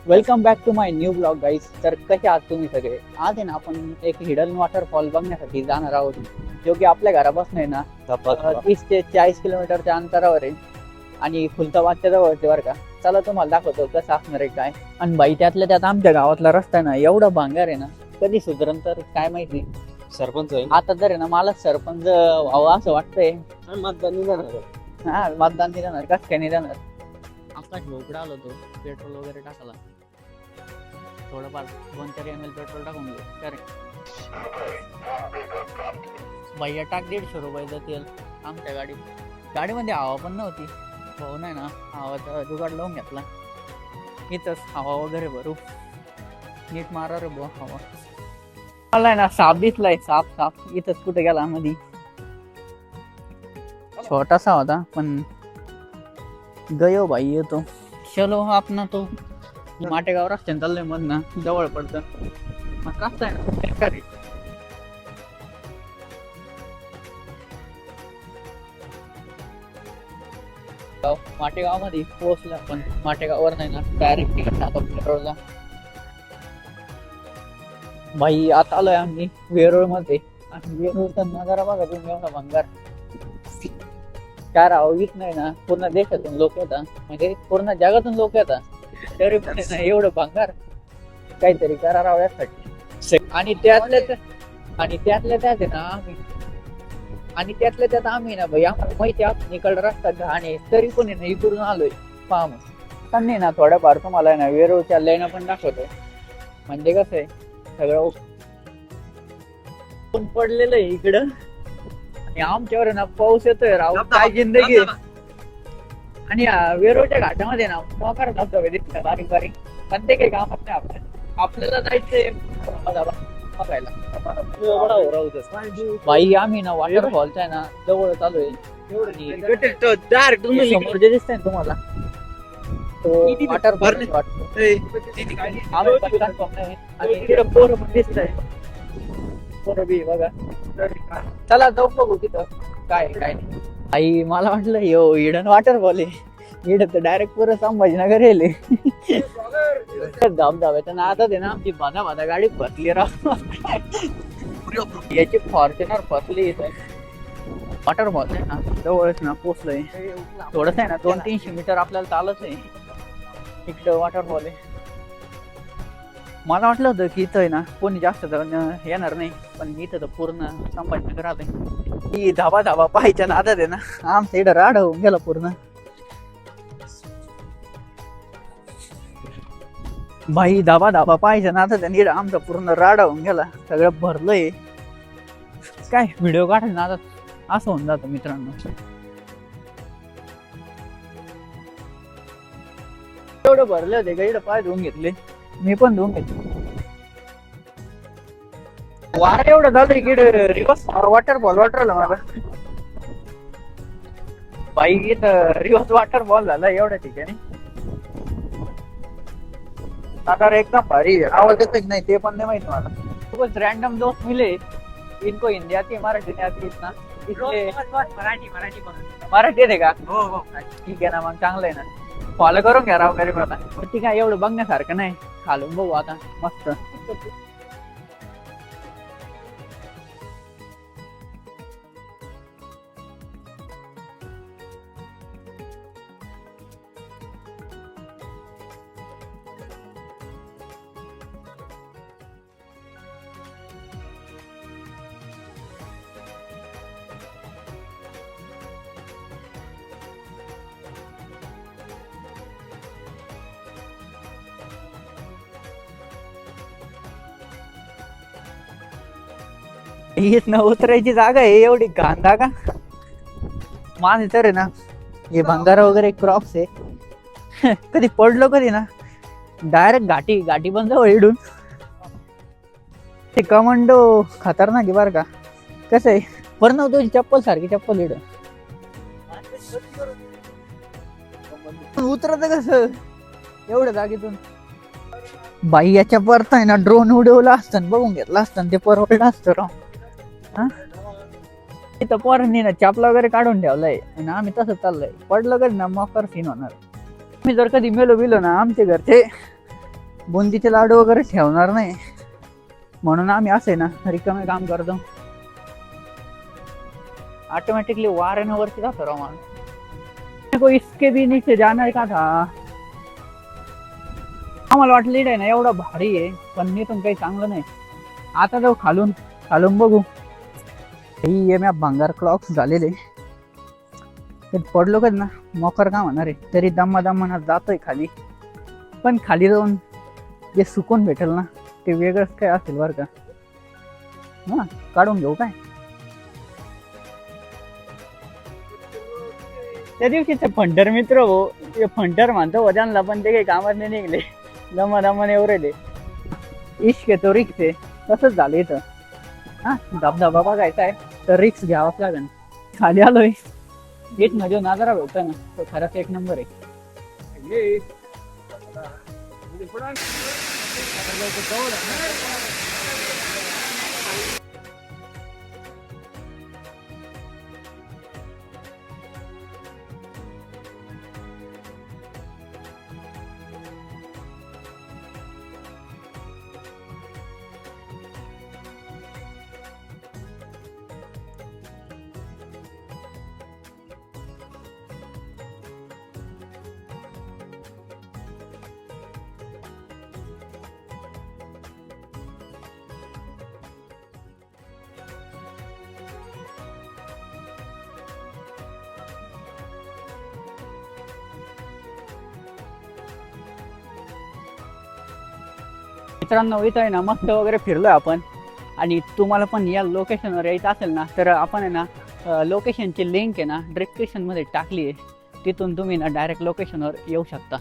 Welcome back to my new blog guys. तर कसे आहात तुम्ही सगळे? आज आहे ना आपण एक हिडन वॉटरफॉल बघण्यासाठी जाणार आहोत, जो की आपल्या घरापासून आहे ना 30 ते 40 किलोमीटरच्या अंतरावर आहे आणि फुलताबादच्या जवळचे बरं का. चला तुम्हाला दाखवतो कसं असणार आहे काय. आणि बाई त्यातल्या त्यात आमच्या गावातला रस्ता ना एवढा भांगार आहे ना, कधी सुधरण तर काय माहिती. सरपंच आहे आता तर आहे ना मला सरपंच व्हावं असं वाटतंय. मतदान नाही जाणार. हा, मतदान नाही जाणार, कसं काय नाही जाणार. आकाश भोपडा आलो तो पेट्रोल वगैरे टाकायला, थोडंफार 2-4 ml पेट्रोल टाकून घेऊ. करेक्ट भैया टाक 150 रुपयाचं तेल आमच्या गाडीमध्ये हवा पण नव्हती. भाऊ नाही ना हवाचा जुगाड लावून घेतला. इथंच हवा वगैरे भरू, नीट मारा रे भाऊ हवा. मला ना साप दिसलाय, साप इथंच कुठे गेला मध्ये. छोटासा होता पण गयो भाई येतो. चलो आपण तो माटेगाव रस्त्याने चाललोय मधनं, जवळ पडतं मग रस्ता आहे ना बेकार आहे. माटेगाव मध्ये पोहोचलो आपण. माटेगाववर नाही ना डायरेक्ट तिकीट टाकतो पेट्रोलला. भाई आता आलोय आम्ही वेरूळ मध्ये. आणि वेरूळचा नजारा बघा तुम्ही, एवढा भंगार. काय राव वीक नाही ना, पूर्ण देशातून लोक येतात, म्हणजे पूर्ण जगातून लोक येतात, तरी पण ना एवढं भंगार. काहीतरी करा राव यासाठी. आणि त्यातल्या त्यात आहे ना आम्ही ना भाई आम्हाला माहिती आपण इकडं रस्ता घाण आहे, तरी पण ना इकडून आलोय पाम. त्यांनी ना थोड्याफार तुम्हाला ना वेरूळच्या लाईन पण दाखवतोय. म्हणजे कसं आहे सगळं ऊन पडलेलं आहे इकडं आणि आमच्यावर ना पाऊस येतोय राव, काय जिंदगी. आणि वेरूळच्या घाटामध्ये ना मोकार धबधबे दिसतात बारीक बारीक, पण ते काही कामात नाही. आपल्याला जायचंय बघायला. बाई आम्ही ना वॉटरफॉलच्या आहे ना जवळ चालू समोर जे दिसतंय तुम्हाला वॉटरफॉल दिसतंय. बघा चला जाऊ बघू तिथं काय काय नाही. आई मला वाटलं यो हिडन वॉटरफॉल आहे. हिडन तर डायरेक्ट पुरं संभाजीनगर येले. धबधब्याच्या नादात आहे ना आमची बाधा गाडी फसली राव. याची फॉर्च्युनर फसली. वॉटरफॉल आहे ना जवळच ना पोचलोय. थोडस आहे ना 200-300 मीटर आपल्याला चालत आहे इकडं वॉटरफॉल आहे. मला वाटलं होतं की इथं आहे ना कोणी जास्त येणार नाही, पण इथं तर पूर्ण संभाजीनगर आहे. ही धाबा पाहायच्या नादात आहे ना आमच्या इकडं राड होऊन गेला पूर्ण. भाई धाबा पाहायच्या नादात आहे इकडं आमचा पूर्ण राडा होऊन गेला. सगळं भरलंय, काय व्हिडिओ काढायच्या नादात असं होऊन जातं मित्रांनो. एवढं भरले होते का इकडं पाय धुवून घेतले, मी पण धुवून घेतले. वारा एवढं झालं इकडे रिवर्स वॉटरफॉल मला बाई इथं रिवर्स वॉटरफॉल झाला एवढ्या ठिकाणी. आता एकदम भारी आवाज येतो की नाही ते पण नाही माहिती मला. खूपच रॅन्डम दोस्त मिले, इनको हिंदी आती है मराठी नहीं आती इतना, इसलिए मराठी येते का? हो ठीक आहे ना, मग चांगलं आहे ना. फॉलो करून घ्या राव गरीब आता. ठीक आहे, एवढं बघण्यासारखं नाही, खालून बघू आता मस्त. इथनं उतरायची जागा आहे एवढी घाण जागा. माझे तर आहे ना हे भंगार वगैरे क्रॉप्स आहे. कधी पडलो कधी ना डायरेक्ट घाटी पण जवळ इडून. ते कमांडो खतरनाक आहे बरं का. कसं आहे बरं ना तुझी चप्पल सारखी चप्पल इड उतरत कसं एवढ्या जागेतून. बाई याच्या परत आहे ना ड्रोन उडवला असतं बघून घेतला असतं ते परवडलं असतं राव. इथं पोरांनी ना चपला वगैरे काढून ठेवलाय आणि आम्ही तसं चाललंय. पडलं कधी ना मकर सीन होणार. मी जर कधी मेलो बिलो ना आमचे घरचे बुंदीचे लाडू वगैरे ठेवणार नाही, म्हणून आम्ही असे ना रिकामे काम करतो. ऑटोमेटिकली वाऱ्यानं वरती जातो राव माणूस. को इसके भी नीचे जाणार का था. आम्हाला वाटलं इकडे ना एवढं भारी आहे, पण इथून काही चांगलं नाही. आता जाऊ खालून, खालून बघू. ही एम भंगार क्लॉक्स झालेले ते पडलो कधी ना मोकर का म्हणणार आहे, तरी दम्मा दम्मा जातोय खाली. पण खाली जाऊन जे सुकून भेटेल ना ते वेगळंच काय असेल बरं का. हा काढून घेऊ काय. त्या दिवशी ते फंटर मित्र हो, ते फंटर म्हणतो वजानला, पण ते काही कामात नाही निघले. दमा दमाने एवढे इश्क तो रिक्स आहे. तसंच झालं इथं. हा धबधबा बघायचा आहे तर रिक्स घ्यावाच लागेल. खाली आलोय, इथनं जो नजारा भेटतो ना तो खरंच एक नंबर आहे. मित्रांनो इथं आहे ना मस्त वगैरे फिरलोय आपण. आणि तुम्हाला पण या लोकेशनवर यायचं असेल ना तर आपण आहे ना लोकेशनची लिंक आहे ना डिस्क्रिप्शनमध्ये टाकली आहे. तिथून तुम्ही ना डायरेक्ट लोकेशनवर येऊ शकता.